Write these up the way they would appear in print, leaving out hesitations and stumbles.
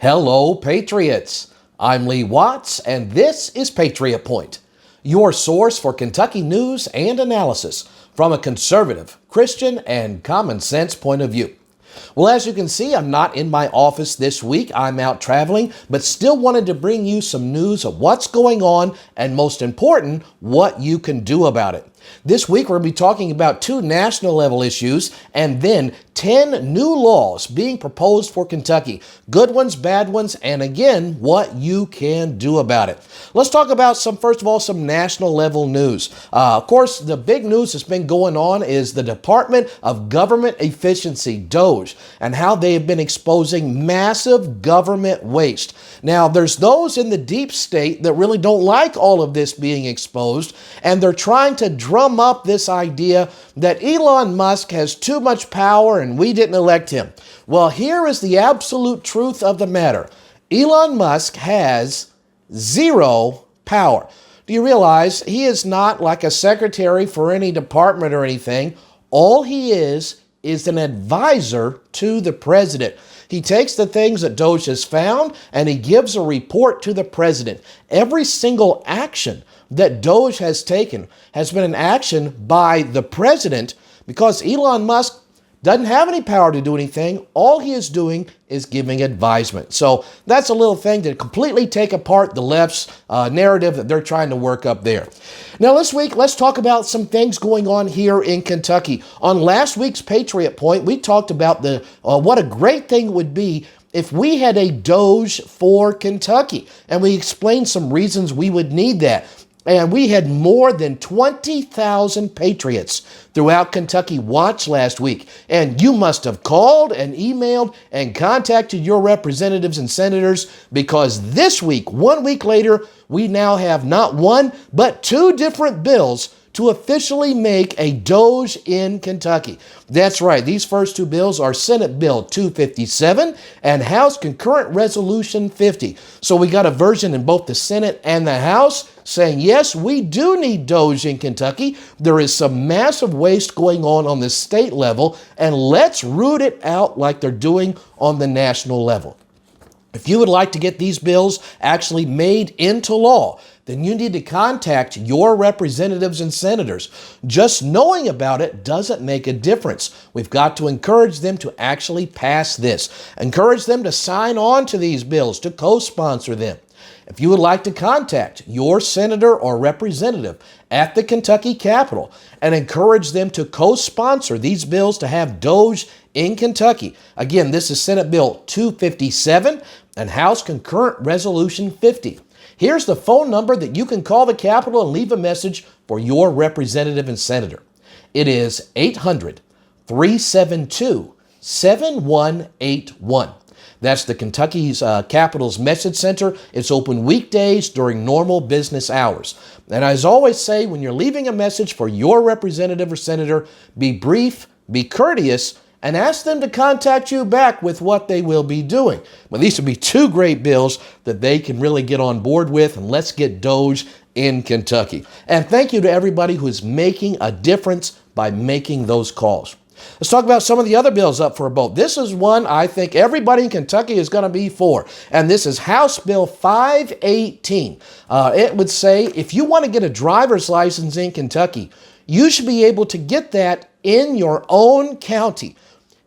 Hello, Patriots. I'm Lee Watts, and this is Patriot Point, your source for Kentucky news and analysis from a conservative, Christian, and common sense point of view. Well, as you can see, I'm not in my office this week. I'm out traveling, but still wanted to bring you some news of what's going on and, most important, what you can do about it. This week, we're going to be talking about 2 national level issues and then 10 new laws being proposed for Kentucky. Good ones, bad ones, and again, what you can do about it. Let's talk about first of all, some national level news. Of course, the big news that's been going on is the Department of Government Efficiency, DOGE, and how they have been exposing massive government waste. Now, there's those in the deep state that really don't like all of this being exposed, and they're trying to drum up this idea that Elon Musk has too much power and we didn't elect him. Well, here is the absolute truth of the matter. Elon Musk has 0 power. Do you realize he is not like a secretary for any department or anything? All he is an advisor to the president. He takes the things that DOGE has found and he gives a report to the president. Every single action that DOGE has taken has been an action by the president because Elon Musk doesn't have any power to do anything. All he is doing is giving advisement. So that's a little thing to completely take apart the left's narrative that they're trying to work up there. Now, this week, let's talk about some things going on here in Kentucky. On last week's Patriot Point, we talked about what a great thing it would be if we had a DOGE for Kentucky. And we explained some reasons we would need that. And we had more than 20,000 patriots throughout Kentucky watch last week. And you must have called and emailed and contacted your representatives and senators because this week, 1 week later, we now have not 1, but 2 different bills to officially make a DOGE in Kentucky. That's right. These first 2 bills are Senate Bill 257 and House Concurrent Resolution 50. So we got a version in both the Senate and the House saying, yes, we do need DOGE in Kentucky. There is some massive waste going on the state level, and let's root it out like they're doing on the national level. If you would like to get these bills actually made into law, then you need to contact your representatives and senators. Just knowing about it doesn't make a difference. We've got to encourage them to actually pass this. Encourage them to sign on to these bills, to co-sponsor them. If you would like to contact your senator or representative at the Kentucky Capitol and encourage them to co-sponsor these bills to have DOGE in Kentucky. Again, this is Senate Bill 257 and House Concurrent Resolution 50. Here's the phone number that you can call the Capitol and leave a message for your representative and senator. It is 800-372-7181. That's the Kentucky's Capitol's Message Center. It's open weekdays during normal business hours. And as I always say, when you're leaving a message for your representative or senator, be brief, be courteous, and ask them to contact you back with what they will be doing. Well, these would be 2 great bills that they can really get on board with, and let's get DOGE in Kentucky. And thank you to everybody who is making a difference by making those calls. Let's talk about some of the other bills up for a vote. This is one I think everybody in Kentucky is going to be for, and this is House Bill 518. It would say if you want to get a driver's license in Kentucky, you should be able to get that in your own county.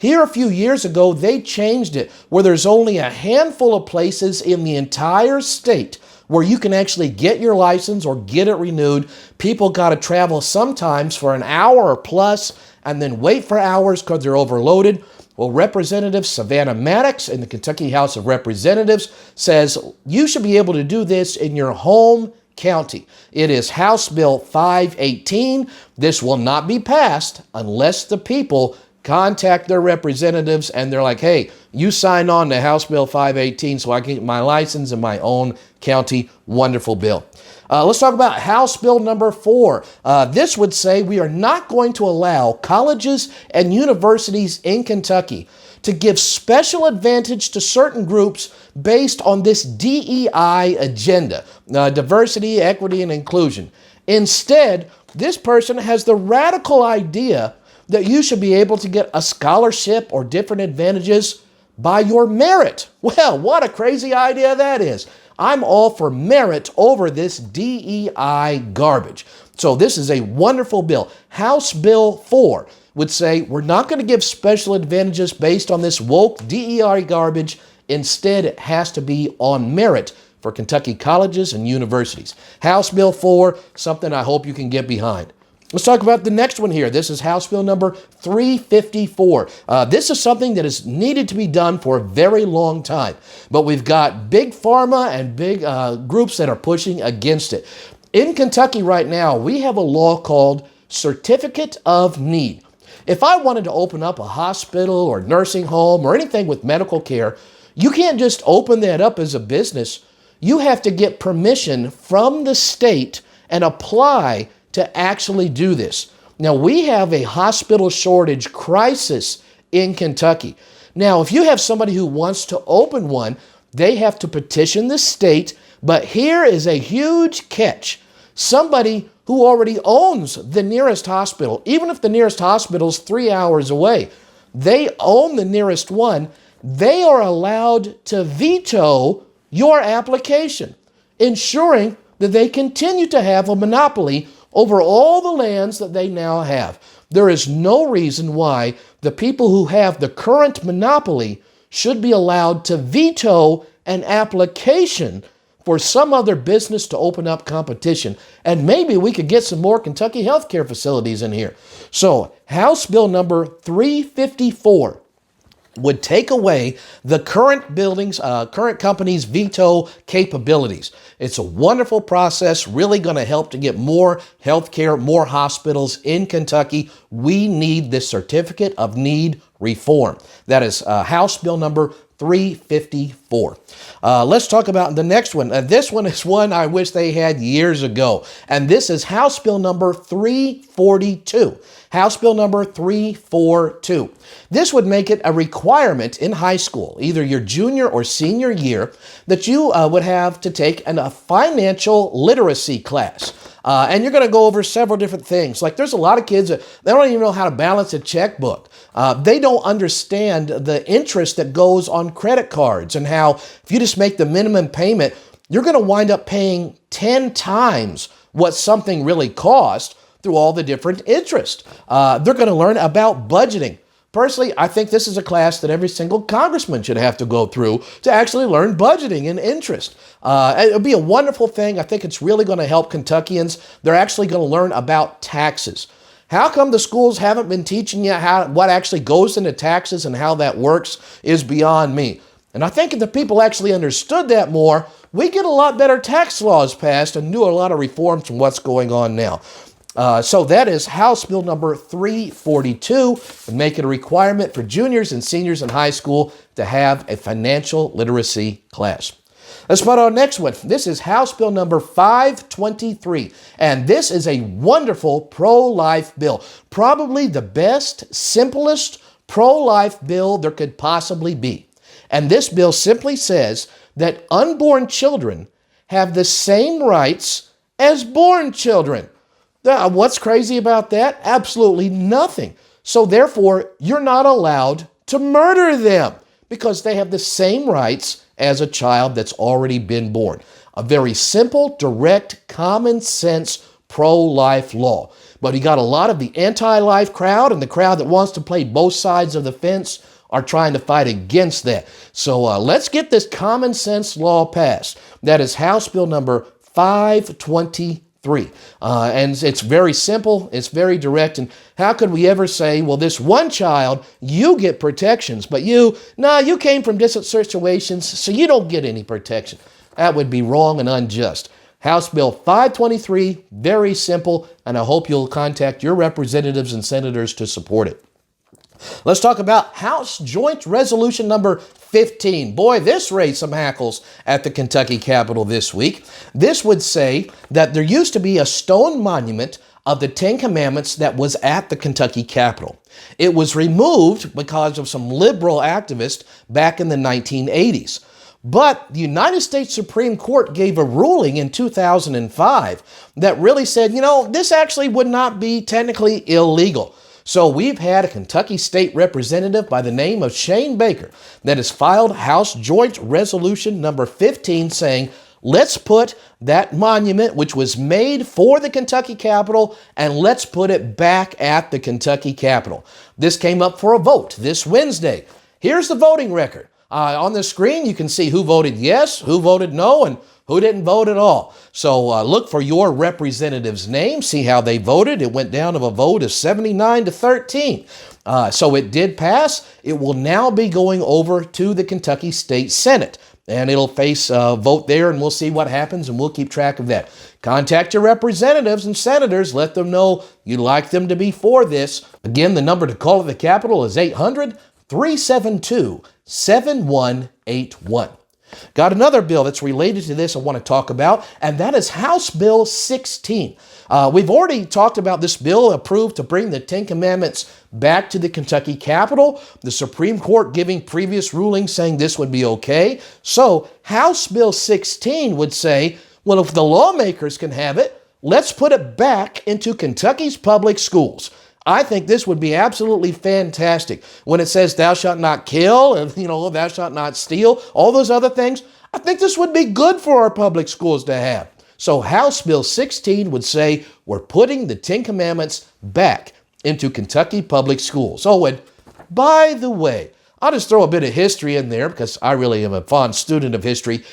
Here a few years ago, they changed it where there's only a handful of places in the entire state where you can actually get your license or get it renewed. People got to travel sometimes for an hour or plus and then wait for hours because they're overloaded. Well, Representative Savannah Maddox in the Kentucky House of Representatives says you should be able to do this in your home county. It is House Bill 518. This will not be passed unless the people contact their representatives and they're like, hey, you sign on to House Bill 518 so I can get my license in my own county. Wonderful bill. Let's talk about House Bill number 4. This would say we are not going to allow colleges and universities in Kentucky to give special advantage to certain groups based on this DEI agenda, diversity, equity, and inclusion. Instead, this person has the radical idea that you should be able to get a scholarship or different advantages by your merit. Well, what a crazy idea that is. I'm all for merit over this DEI garbage. So this is a wonderful bill. House Bill 4 would say we're not going to give special advantages based on this woke DEI garbage. Instead, it has to be on merit for Kentucky colleges and universities. House Bill 4, something I hope you can get behind. Let's talk about the next one here. This is House Bill number 354. This is something that is needed to be done for a very long time, but we've got big pharma and big groups that are pushing against it. In Kentucky right now, we have a law called Certificate of Need. If I wanted to open up a hospital or nursing home or anything with medical care, you can't just open that up as a business. You have to get permission from the state and apply to actually do this. Now, we have a hospital shortage crisis in Kentucky. Now, if you have somebody who wants to open one, they have to petition the state, but here is a huge catch. Somebody who already owns the nearest hospital, even if the nearest hospital is 3 hours away, they own the nearest one, they are allowed to veto your application, ensuring that they continue to have a monopoly over all the lands that they now have. There is no reason why the people who have the current monopoly should be allowed to veto an application for some other business to open up competition. And maybe we could get some more Kentucky healthcare facilities in here. So House Bill number 354 would take away the current company's veto capabilities. It's a wonderful process, really going to help to get more healthcare, more hospitals in Kentucky. We need this Certificate of Need reform. That is House Bill number 354. Let's talk about the next one. This one is one I wish they had years ago. And this is House Bill number 342. House Bill number 342. This would make it a requirement in high school, either your junior or senior year, that you would have to take a financial literacy class. And you're going to go over several different things. Like there's a lot of kids that they don't even know how to balance a checkbook. They don't understand the interest that goes on credit cards and how if you just make the minimum payment, you're going to wind up paying 10 times what something really cost through all the different interest. They're going to learn about budgeting. Personally, I think this is a class that every single congressman should have to go through to actually learn budgeting and interest. It would be a wonderful thing. I think it's really going to help Kentuckians. They're actually going to learn about taxes. How come the schools haven't been teaching you what actually goes into taxes and how that works is beyond me. And I think if the people actually understood that more, we get a lot better tax laws passed and do a lot of reforms from what's going on now. So that is House Bill number 342, and make it a requirement for juniors and seniors in high school to have a financial literacy class. Let's put our next one. This is House Bill number 523, and this is a wonderful pro-life bill. Probably the best, simplest pro-life bill there could possibly be. And this bill simply says that unborn children have the same rights as born children. What's crazy about that? Absolutely nothing. So therefore, you're not allowed to murder them because they have the same rights as a child that's already been born. A very simple, direct, common sense pro-life law. But you got a lot of the anti-life crowd and the crowd that wants to play both sides of the fence are trying to fight against that. So let's get this common sense law passed. That is House Bill number 523. And it's very simple, it's very direct, and how could we ever say, well, this one child, you get protections, but you came from different situations, so you don't get any protection. That would be wrong and unjust. House Bill 523, very simple, and I hope you'll contact your representatives and senators to support it. Let's talk about House Joint Resolution number 15. Boy, this raised some hackles at the Kentucky Capitol this week. This would say that there used to be a stone monument of the Ten Commandments that was at the Kentucky Capitol. It was removed because of some liberal activists back in the 1980s. But the United States Supreme Court gave a ruling in 2005 that really said, this actually would not be technically illegal. So we've had a Kentucky State Representative by the name of Shane Baker that has filed House Joint Resolution number 15 saying, let's put that monument, which was made for the Kentucky Capitol, and let's put it back at the Kentucky Capitol. This came up for a vote this Wednesday. Here's the voting record. On the screen, you can see who voted yes, who voted no, and who didn't vote at all. So look for your representative's name, see how they voted. It went down to a vote of 79 to 13. So it did pass. It will now be going over to the Kentucky State Senate. And it'll face a vote there, and we'll see what happens, and we'll keep track of that. Contact your representatives and senators. Let them know you'd like them to be for this. Again, the number to call at the Capitol is 800-372-7181. Got another bill that's related to this I want to talk about, and that is House Bill 16. We've already talked about this bill approved to bring the Ten Commandments back to the Kentucky Capitol. The Supreme Court giving previous rulings saying this would be okay. So House Bill 16 would say, well, if the lawmakers can have it, let's put it back into Kentucky's public schools. I think this would be absolutely fantastic. When it says thou shalt not kill, and thou shalt not steal, all those other things, I think this would be good for our public schools to have. So House Bill 16 would say we're putting the Ten Commandments back into Kentucky public schools. Oh, and by the way, I'll just throw a bit of history in there because I really am a fond student of history.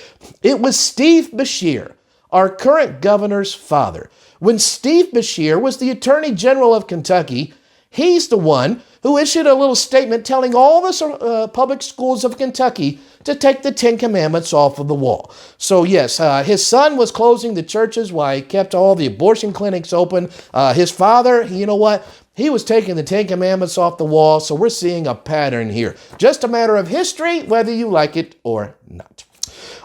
It was Steve Beshear, our current governor's father. When Steve Beshear was the Attorney General of Kentucky, he's the one who issued a little statement telling all the public schools of Kentucky to take the Ten Commandments off of the wall. So yes, his son was closing the churches while he kept all the abortion clinics open. His father, you know what? He was taking the Ten Commandments off the wall, so we're seeing a pattern here. Just a matter of history, whether you like it or not.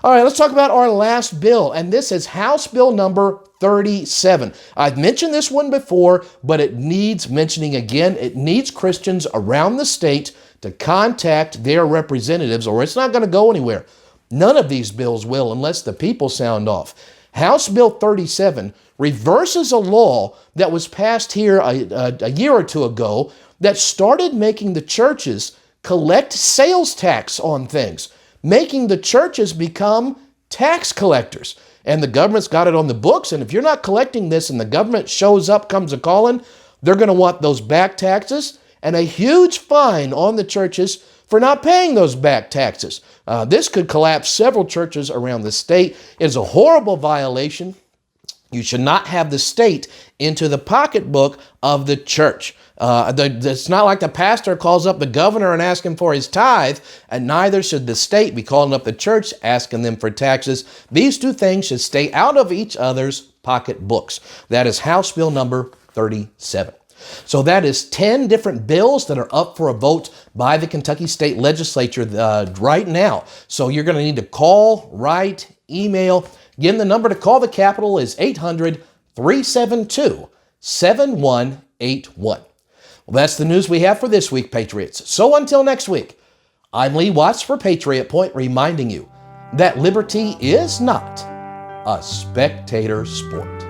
All right, let's talk about our last bill, and this is House Bill number 37. I've mentioned this one before, but it needs mentioning again. It needs Christians around the state to contact their representatives, or it's not going to go anywhere. None of these bills will unless the people sound off. House Bill 37 reverses a law that was passed here a year or two ago that started making the churches collect sales tax on things, making the churches become tax collectors. And the government's got it on the books, and if you're not collecting this and the government shows up, comes a-calling, they're going to want those back taxes and a huge fine on the churches for not paying those back taxes. This could collapse several churches around the state. It is a horrible violation. You should not have the state into the pocketbook of the church. It's not like the pastor calls up the governor and asks him for his tithe, and neither should the state be calling up the church asking them for taxes. These two things should stay out of each other's pocketbooks. That is House Bill number 37. So that is 10 different bills that are up for a vote by the Kentucky State Legislature right now. So you're going to need to call, write, email. Again, the number to call the Capitol is 800-372-7181. Well, that's the news we have for this week, Patriots. So until next week, I'm Lee Watts for Patriot Point, reminding you that liberty is not a spectator sport.